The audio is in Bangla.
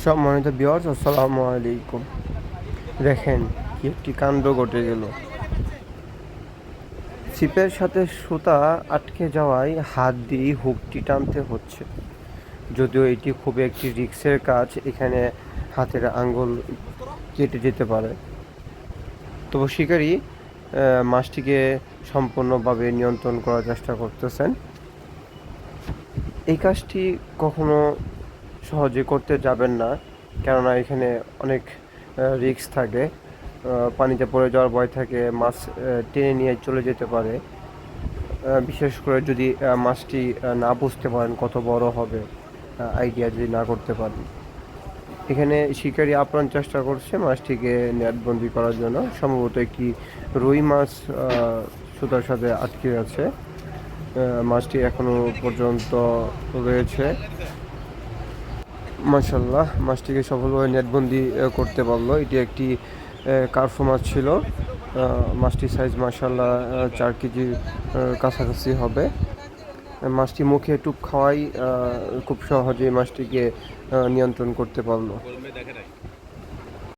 সম্মানিত ভিউয়ার্স, আসসালামু আলাইকুম। দেখেন কি একটি কাণ্ড ঘটে গেল। ছিপের সাথে সুতা আটকে যাওয়ায় হাত দিয়ে হুকটি টানতে হচ্ছে। যদিও এটি খুব একটি রিস্কের কাজ, এখানে হাতের আঙ্গুল কেটে যেতে পারে। তবু শিকারী মাছটিকে সম্পূর্ণভাবে নিয়ন্ত্রণ করার চেষ্টা করতেছেন। এই কাজটি কখনো সহজে করতে যাবেন না, কেননা এখানে অনেক রিস্ক থাকে। পানিতে পড়ে যাওয়ার ভয় থাকে, মাছ টেনে নিয়ে চলে যেতে পারে। বিশেষ করে যদি মাছটি না বুঝতে পারেন কত বড় হবে, আইডিয়া যদি না করতে পারেন। এখানে শিকারী আপ্রাণ চেষ্টা করছে মাছটিকে নেটবন্দি করার জন্য। সম্ভবত একটি রুই মাছ সুতার সাথে আটকে আছে। মাছটি এখনো পর্যন্ত রয়েছে। মাশাল্লাহ, মাছটিকে সফলভাবে নেটবন্দি করতে পারলো। এটি একটি কার্ফু মাছ ছিল। মাছটির সাইজ মাশাল্লাহ 4 কেজির কাছাকাছি হবে। মাছটি মুখে টুপ খাওয়াই খুব সহজেই মাছটিকে নিয়ন্ত্রণ করতে পারলো।